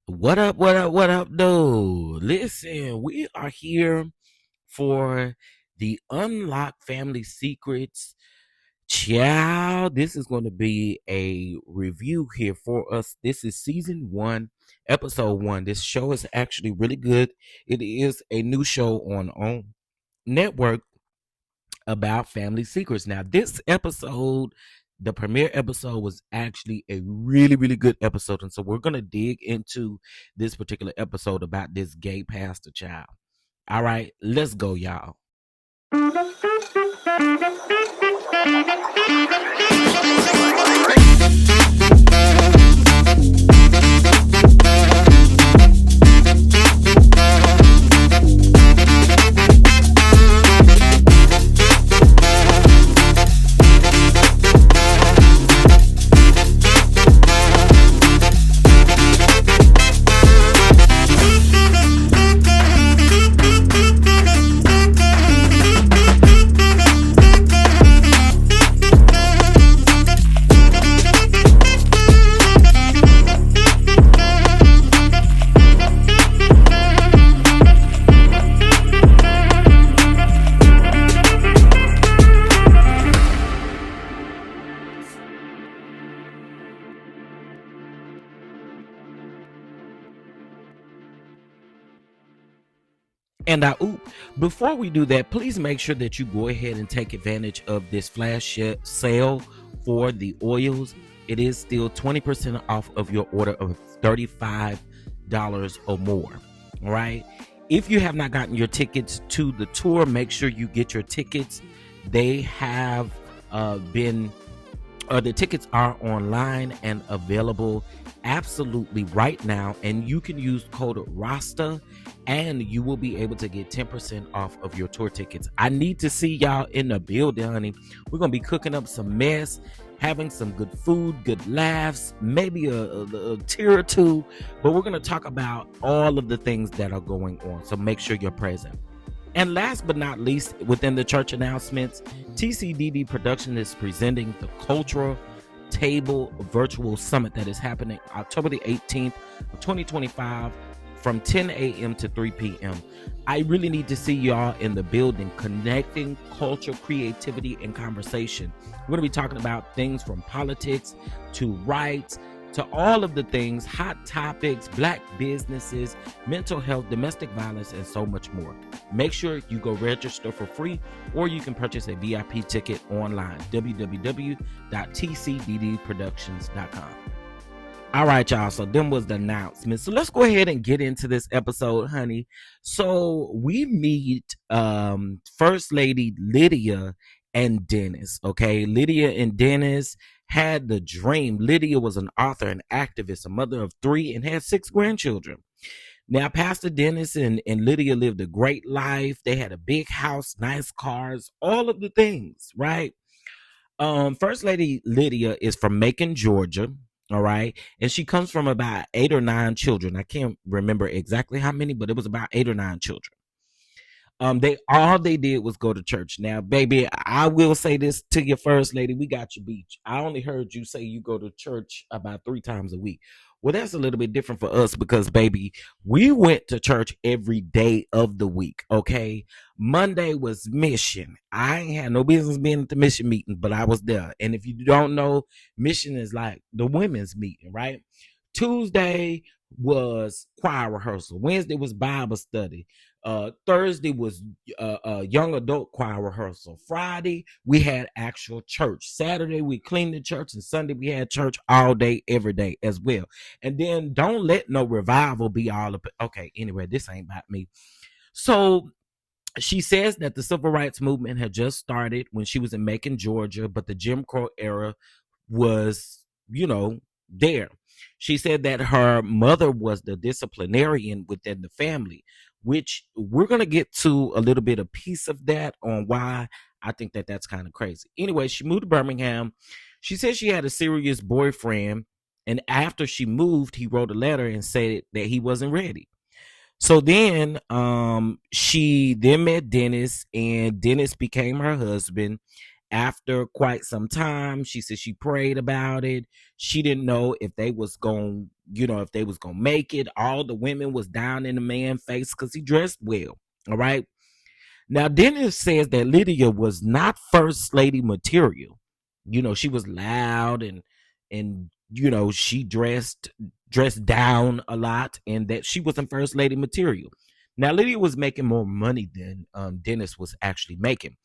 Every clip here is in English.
What up, what up, what up, dude? Listen, we are here for the Unlock Family Secrets. Child, this is going to be a review here for us. This is season one, episode one. This show is actually really good. It is a new show on network about family secrets. Now, this episode, the premiere episode, was actually a really, really good episode. And so we're going to dig into this particular episode about this gay pastor child. All right, let's go, y'all. And before we do that, please make sure that you go ahead and take advantage of this flash sale for the oils. It is still 20% off of your order of $35 or more. All right. If you have not gotten your tickets to the tour, make sure you get your tickets. They have been the tickets are online and available absolutely right now, and you can use code RASTA and you will be able to get 10% off of your tour tickets. I need to see y'all in the building, honey. We're gonna be cooking up some mess, having some good food, good laughs, maybe a tear or two, but we're gonna talk about all of the things that are going on, so make sure you're present. And last but not least, within the church announcements, TCDD Production is presenting the Cultural Table Virtual Summit that is happening October the 18th of 2025 from 10 a.m. to 3 p.m. I really need to see y'all in the building, connecting culture, creativity, and conversation. We're going to be talking about things from politics to rights, to all of the things, hot topics, black businesses, mental health, domestic violence, and so much more. Make sure you go register for free, or you can purchase a VIP ticket online, www.tcddproductions.com. All right, y'all. So them was the announcement. So let's go ahead and get into this episode, honey. So we meet First Lady Lydia and Dennis. Okay, Lydia and Dennis had the dream. Lydia was an author, an activist, a mother of 3, and had 6 grandchildren. Now, Pastor Dennis and Lydia lived a great life. They had a big house, nice cars, all of the things, right? First Lady Lydia is from Macon, Georgia. All right. And she comes from about 8 or 9 children. I can't remember exactly how many, but it was about 8 or 9 children. They did was go to church. Now, baby, I will say this to your first lady. We got you beat. I only heard you say you go to church about 3 times a week. Well, that's a little bit different for us because, baby, we went to church every day of the week. Okay. Monday was mission. I ain't had no business being at the mission meeting, but I was there. And if you don't know, mission is like the women's meeting, right? Tuesday was choir rehearsal. Wednesday was Bible study. Thursday was young adult choir rehearsal. Friday we had actual church. Saturday we cleaned the church, and Sunday we had church all day, every day as well. And then don't let no revival be all up. Okay, anyway, this ain't about me. So she says that the civil rights movement had just started when she was in Macon, Georgia, but the Jim Crow era was, there. She said that her mother was the disciplinarian within the family, which we're going to get to a little bit of piece of that on why I think that that's kind of crazy. Anyway, she moved to Birmingham. She said she had a serious boyfriend, and after she moved, he wrote a letter and said that he wasn't ready. So then she then met Dennis, and Dennis became her husband. after quite some time, she said she prayed about it. She didn't know if they was going, if they was gonna make it. All the women was down in the man's face because he dressed well. All right. Now, Dennis says that Lydia was not first lady material. She was loud and she dressed down a lot, and that she wasn't first lady material. Now, Lydia was making more money than Dennis was actually making.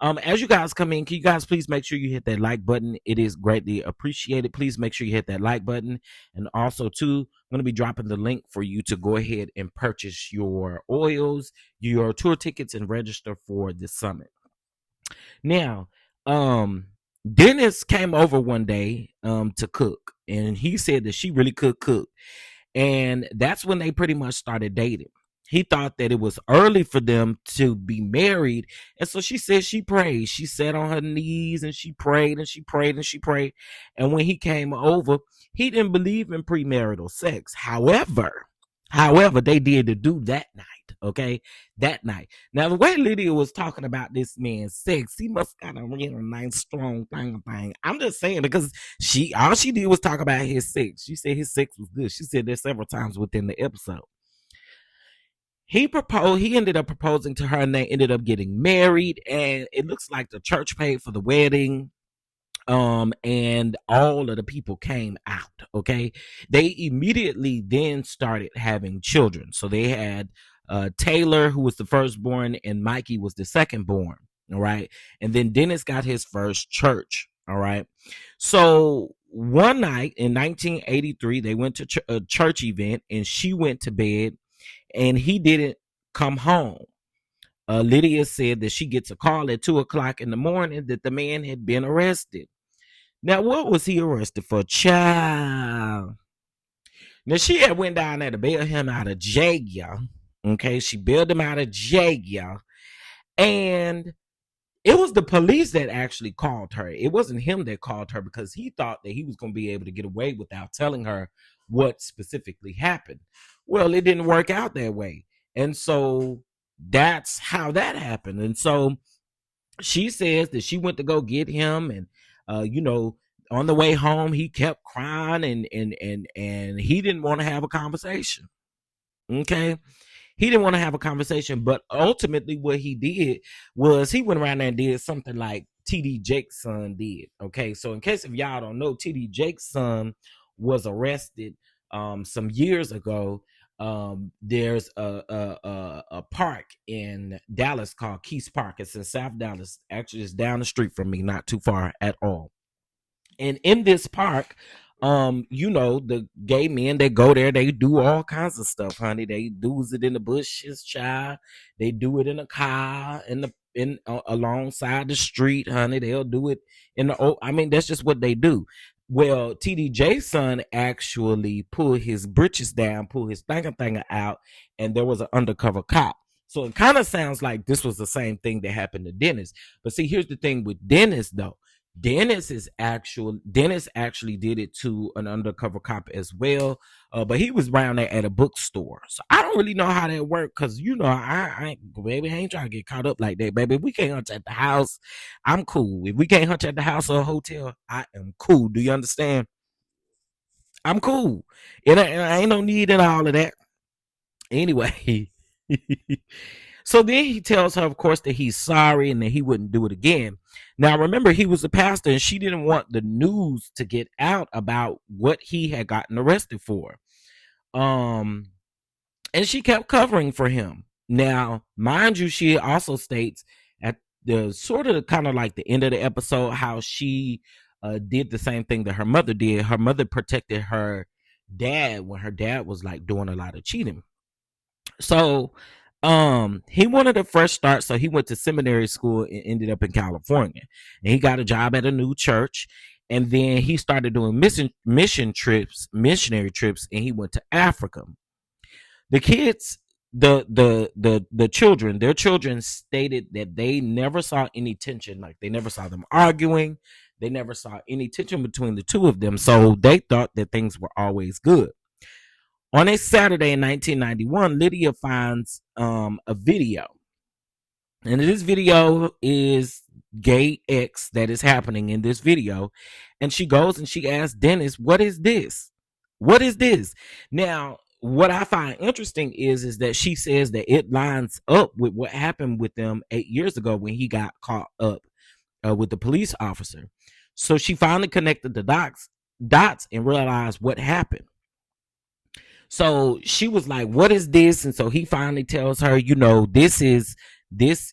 As you guys come in, can you guys please make sure you hit that like button? It is greatly appreciated. Please make sure you hit that like button. And also, too, I'm going to be dropping the link for you to go ahead and purchase your oils, your tour tickets, and register for the summit. Now, Dennis came over one day to cook, and he said that she really could cook. And that's when they pretty much started dating. He thought that it was early for them to be married. And so she said she prayed. She sat on her knees and she prayed and she prayed and she prayed. And when he came over, he didn't believe in premarital sex. However, they did to do that night. Okay, that night. Now, the way Lydia was talking about this man's sex, he must got a real nice, strong thing. I'm just saying, because all she did was talk about his sex. She said his sex was good. She said that several times within the episode. He ended up proposing to her, and they ended up getting married. And it looks like the church paid for the wedding. And all of the people came out. Okay, they immediately then started having children. So they had Taylor, who was the firstborn, and Mikey was the secondborn. All right, and then Dennis got his first church. All right, so one night in 1983, they went to a church event, and she went to bed, and he didn't come home. Lydia said that she gets a call at 2:00 in the morning that the man had been arrested. Now, what was he arrested for? Child. Now, she had went down there to bail him out of jail. Okay, she bailed him out of jail. And it was the police that actually called her. It wasn't him that called her, because he thought that he was going to be able to get away without telling her what specifically happened. Well, it didn't work out that way. And so that's how that happened. And so she says that she went to go get him, and on the way home, he kept crying, and he didn't want to have a conversation. Okay, he didn't want to have a conversation, but ultimately, what he did was he went around there and did something like TD Jake's son did. Okay, so in case if y'all don't know, TD Jake's son was arrested some years ago. There's a park in Dallas called Keys Park. It's in South Dallas. Actually, it's down the street from me, not too far at all. And in this park, the gay men, they go there, they do all kinds of stuff, honey. They do it in the bushes, child. They do it in a car, alongside the street, honey. They'll do it that's just what they do. Well, TDJ's son actually pulled his britches down, pulled his thinger out, and there was an undercover cop. So it kind of sounds like this was the same thing that happened to Dennis. But see, here's the thing with Dennis, though. Dennis actually did it to an undercover cop as well, but he was around there at a bookstore. So I don't really know how that worked, because I ain't trying to get caught up like that, baby. If we can't hunt at the house, I'm cool. If we can't hunt at the house or a hotel, I am cool. Do you understand? I'm cool. And I ain't no need in all of that. Anyway. So then he tells her, of course, that he's sorry and that he wouldn't do it again. Now, remember, he was a pastor, and she didn't want the news to get out about what he had gotten arrested for. And she kept covering for him. Now, mind you, she also states at the sort of kind of like the end of the episode how she did the same thing that her mother did. Her mother protected her dad when her dad was like doing a lot of cheating. So he wanted a fresh start, so he went to seminary school and ended up in California, and he got a job at a new church. And then he started doing missionary trips, and he went to Africa. The kids, the children, their children stated that they never saw any tension, like they never saw them arguing, they never saw any tension between the two of them, so they thought that things were always good. On a Saturday in 1991, Lydia finds a video. And this video is gay X that is happening in this video. And she goes and she asks Dennis, what is this? What is this? Now, what I find interesting is that she says that it lines up with what happened with them 8 years ago when he got caught up with the police officer. So she finally connected the dots and realized what happened. So she was like, "What is this?" And so he finally tells her, this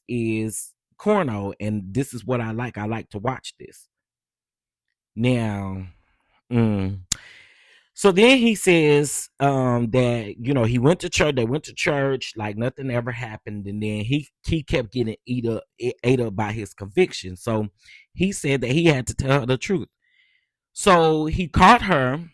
is Corno, and this is what I like. I like to watch this. Now, mm, so then he says that he went to church. They went to church like nothing ever happened, and then he kept getting ate up by his conviction. So he said that he had to tell her the truth. So he called her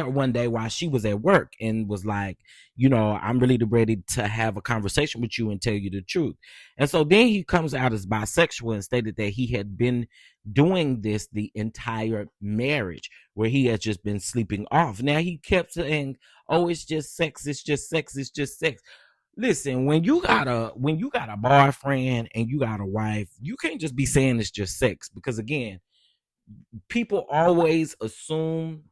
one day while she was at work and was like, I'm really ready to have a conversation with you and tell you the truth. And so then he comes out as bisexual and stated that he had been doing this the entire marriage, where he has just been sleeping off. Now he kept saying, "Oh, it's just sex, it's just sex, it's just sex." Listen, when you got a boyfriend and you got a wife, you can't just be saying it's just sex, because again, people always assume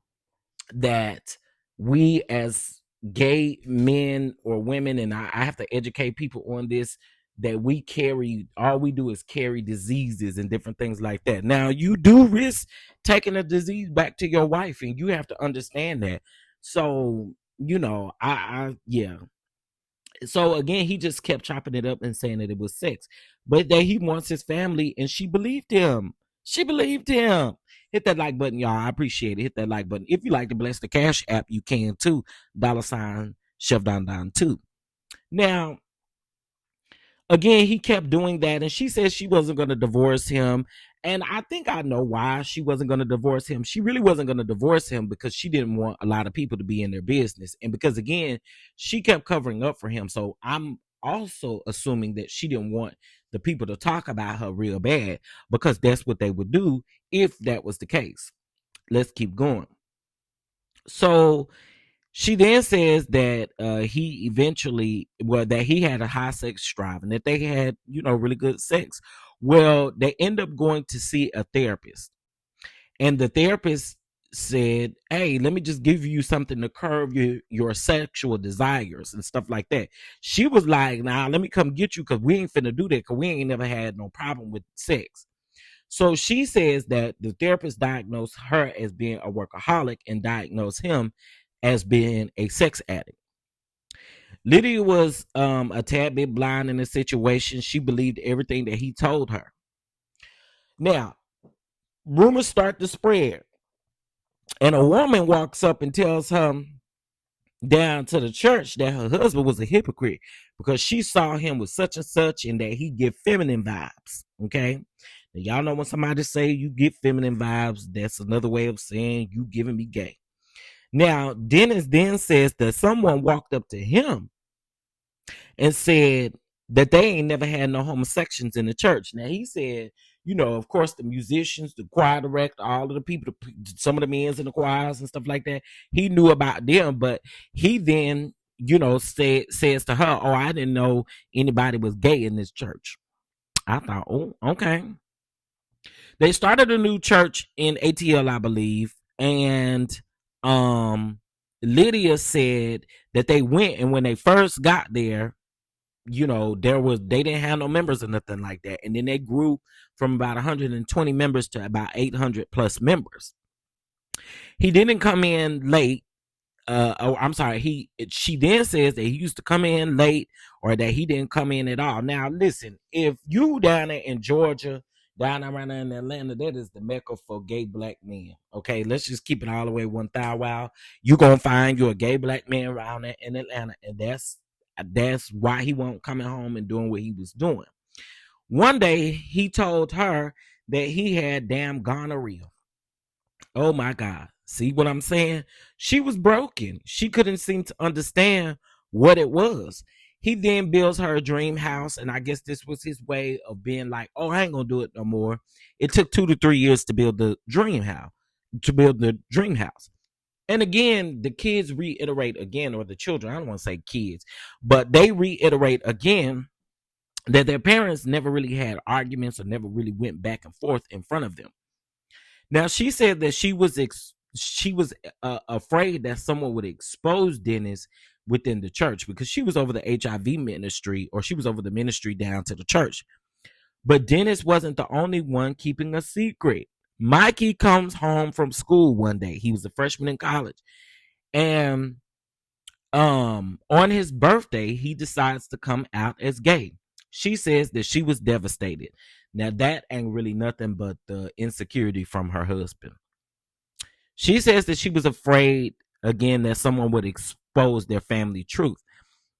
that we as gay men or women, and I have to educate people on this, that all we do is carry diseases and different things like that. Now, you do risk taking a disease back to your wife, and you have to understand that. So, yeah. So again, he just kept chopping it up and saying that it was sex, but that he wants his family, and she believed him. She believed him. Hit that like button, y'all. I appreciate it. Hit that like button. If you like to bless the Cash App, you can too. $ Chef DonDon too. Now, again, he kept doing that, and she said she wasn't going to divorce him. And I think I know why she wasn't going to divorce him. She really wasn't going to divorce him because she didn't want a lot of people to be in their business. And because, again, she kept covering up for him. So I'm also assuming that she didn't want the people to talk about her real bad, because that's what they would do if that was the case. Let's keep going. So she then says that that he had a high sex drive and that they had, really good sex. Well, they end up going to see a therapist, and the therapist said, "Hey, let me just give you something to curb your sexual desires and stuff like that." She was like, "Nah, let me come get you, because we ain't finna do that, because we ain't never had no problem with sex." So she says that the therapist diagnosed her as being a workaholic and diagnosed him as being a sex addict. Lydia was a tad bit blind in the situation. She believed everything that he told her. Now, rumors start to spread, and a woman walks up and tells her down to the church that her husband was a hypocrite because she saw him with such and such and that he give feminine vibes. Okay. Now, y'all know when somebody say you get feminine vibes, that's another way of saying you giving me gay. Now, Dennis then says that someone walked up to him and said that they ain't never had no homosexuals in the church. Now, he said, of course, the musicians, the choir director, all of the people, some of the men in the choirs and stuff like that, he knew about them, but he then, says to her, "Oh, I didn't know anybody was gay in this church." I thought, oh, okay. They started a new church in ATL, I believe, and Lydia said that they went, and when they first got there, they didn't have no members or nothing like that, and then they grew from about 120 members to about 800 plus members. He didn't come in late. I'm sorry. She then says that he used to come in late, or that he didn't come in at all. Now, listen, if you down there in Georgia, down around there in Atlanta, that is the mecca for gay black men. Okay, let's just keep it all the way 1,000 while you gonna find you a gay black man around there in Atlanta, and that's why he won't coming home and doing what he was doing. One day he told her that he had damn gonorrhea. Oh my God. See what I'm saying? She was broken. She couldn't seem to understand what it was. He then builds her a dream house, and I guess this was his way of being like, "Oh, I ain't gonna do it no more." It took 2 to 3 years to build the dream house. And again, the kids reiterate again, or the children, I don't want to say kids, but they reiterate again that their parents never really had arguments or never really went back and forth in front of them. Now she said that she was afraid that someone would expose Dennis within the church because she was over the HIV ministry, or she was over the ministry down to the church. But Dennis wasn't the only one keeping a secret. Mikey comes home from school one day. He was a freshman in college. And on his birthday, he decides to come out as gay. She says that she was devastated. Now that ain't really nothing but the insecurity from her husband. She says that she was afraid again that someone would expose their family truth.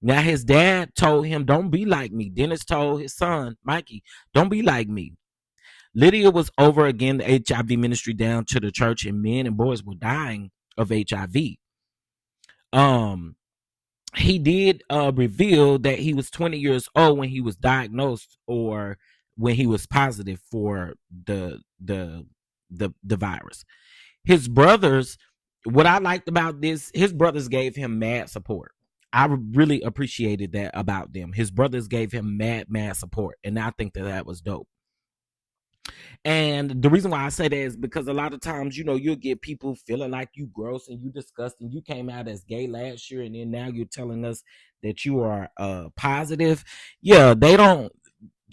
Now his dad told him, "Don't be like me." Dennis told his son, Mikey, "Don't be like me." Lydia was over again the HIV ministry down to the church, and men and boys were dying of HIV. Um, he did reveal that he was 20 years old when he was diagnosed, or when he was positive for the virus. His brothers, what I liked about this, his brothers gave him mad support. I really appreciated that about them. His brothers gave him mad support, and I think that that was dope. And the reason why I say that is because a lot of times, you'll get people feeling like you gross and you disgusting. You came out as gay last year, and then now you're telling us that you are positive. Yeah, they don't.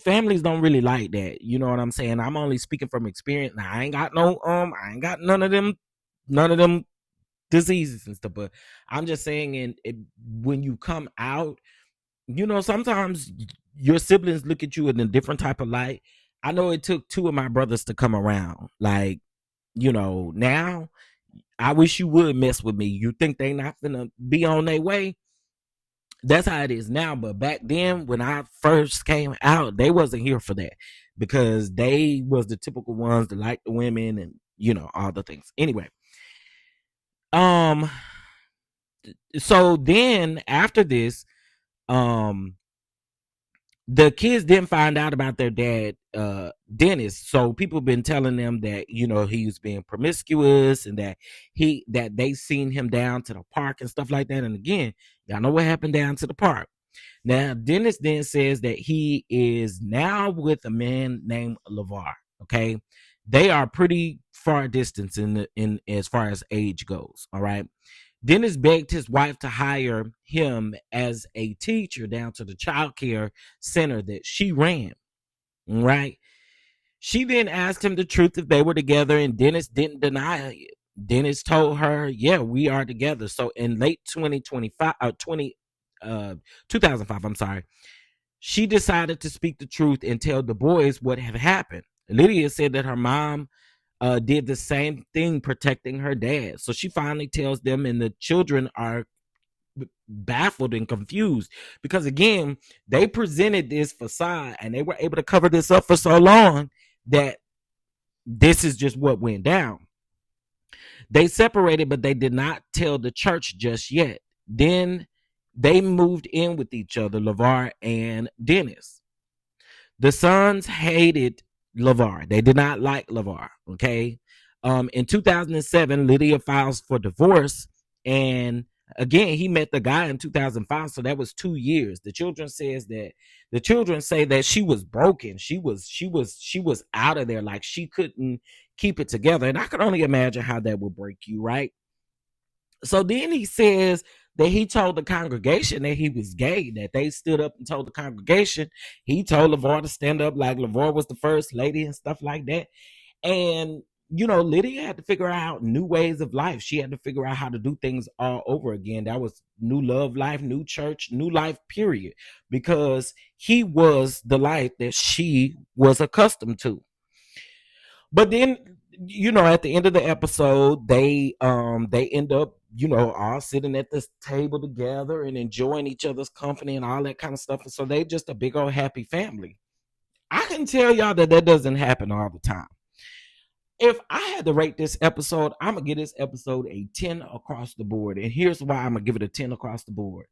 Families don't really like that. You know what I'm saying? I'm only speaking from experience. Now, I ain't got I ain't got none of them diseases and stuff. But I'm just saying, when you come out, sometimes your siblings look at you in a different type of light. I know it took two of my brothers to come around. Like, now I wish you would mess with me. You think they not gonna be on their way? That's how it is now. But back then, when I first came out, they wasn't here for that, because they was the typical ones that like the women and all the things. Anyway, um, so then after this, um, the kids didn't find out about their dad, Dennis. So people been telling them that he was being promiscuous, and that they seen him down to the park and stuff like that. And again, y'all know what happened down to the park. Now Dennis then says that he is now with a man named LeVar. Okay, they are pretty far distance in as far as age goes. All right. Dennis begged his wife to hire him as a teacher down to the child care center that she ran. Right. She then asked him the truth if they were together, and Dennis didn't deny it. Dennis told her, "Yeah, we are together." So in late 2025, 2005, I'm sorry, she decided to speak the truth and tell the boys what had happened. Lydia said that her mom did the same thing, protecting her dad. So she finally tells them, and the children are baffled and confused because, again, they presented this facade and they were able to cover this up for so long that this is just what went down. They separated, but they did not tell the church just yet. Then they moved in with each other, LeVar and Dennis. The sons hated LeVar. They did not like LeVar. Okay. In 2007, Lydia files for divorce, and again, he met the guy in 2005, so that was 2 years. The children say that she was broken. She was out of there, like she couldn't keep it together. And I could only imagine how that would break you, right? So then he says that he told the congregation that he was gay, that they stood up and told the congregation. He told LeVar to stand up like LeVar was the first lady and stuff like that. And, Lydia had to figure out new ways of life. She had to figure out how to do things all over again. That was new love life, new church, new life, period. Because he was the life that she was accustomed to. But then, at the end of the episode, they end up, all sitting at this table together and enjoying each other's company and all that kind of stuff. And so they just a big old happy family. I can tell y'all that doesn't happen all the time. If I had to rate this episode, I'm gonna give this episode a 10 across the board. And here's why I'm gonna give it a 10 across the board.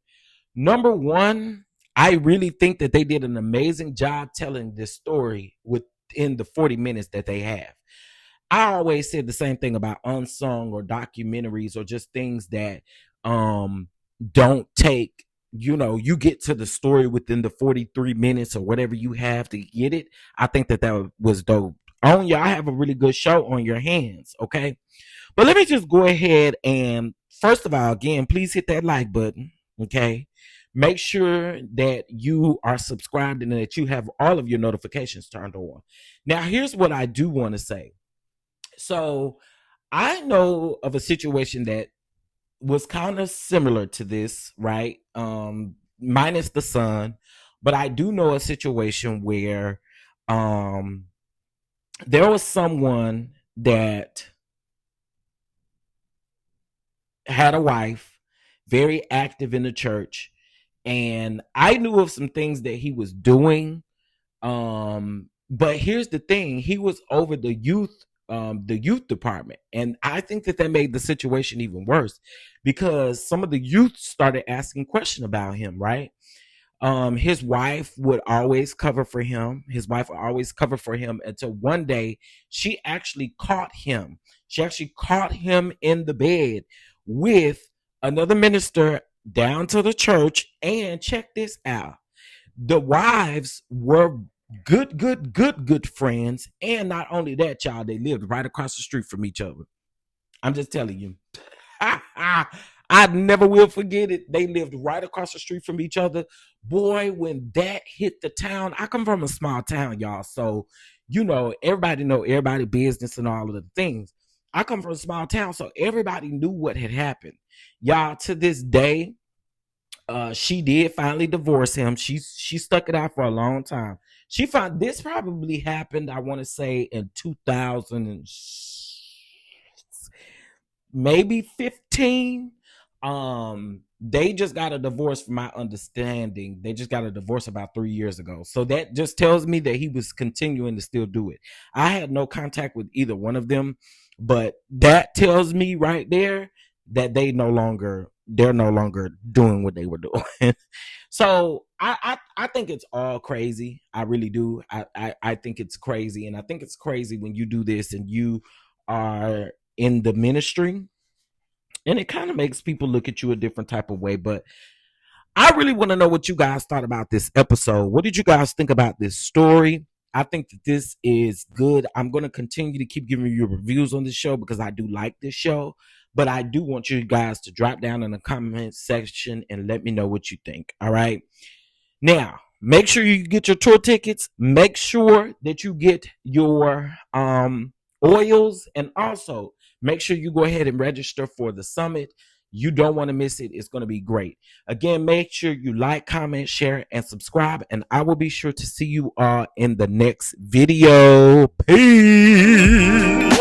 Number one, I really think that they did an amazing job telling this story within the 40 minutes that they have. I always said the same thing about unsung or documentaries or just things that don't take you get to the story within the 43 minutes or whatever you have to get it. I think that was dope. On you, I have a really good show on your hands. Okay. But let me just go ahead and, first of all, again, please hit that like button. Okay. Make sure that you are subscribed and that you have all of your notifications turned on. Now, here's what I do want to say. So, I know of a situation that was kind of similar to this, right? Minus the son, but I do know a situation where um there was someone that had a wife, very active in the church, and I knew of some things that he was doing. But here's the thing: he was over the youth department, and I think that made the situation even worse because some of the youth started asking questions about him. Right? His wife would always cover for him. His wife would always cover for him until one day she actually caught him. She actually caught him in the bed with another minister down to the church. And check this out, the wives were good friends. And not only that, y'all, they lived right across the street from each other. I'm just telling you. I never will forget it. They lived right across the street from each other. Boy, when that hit the town, I come from a small town, y'all. So, everybody know everybody business and all of the things. I come from a small town, so everybody knew what had happened. Y'all, to this day, she did finally divorce him. She stuck it out for a long time. She found this probably happened, I want to say, in 2000 and maybe 15. They just got a divorce, from my understanding. They just got a divorce about 3 years ago. So that just tells me that he was continuing to still do it. I had no contact with either one of them, but that tells me right there that they're no longer doing what they were doing. So I think it's all crazy. I really do. I think it's crazy. And I think it's crazy when you do this and you are in the ministry, and it kind of makes people look at you a different type of way. But I really want to know what you guys thought about this episode. What did you guys think about this story? I think that this is good. I'm going to continue to keep giving you reviews on this show because I do like this show. But I do want you guys to drop down in the comment section and let me know what you think. All right. Now, make sure you get your tour tickets. Make sure that you get your oils, and also make sure you go ahead and register for the summit. You don't want to miss it. It's going to be great. Again, make sure you like, comment, share, and subscribe. And I will be sure to see you all in the next video. Peace.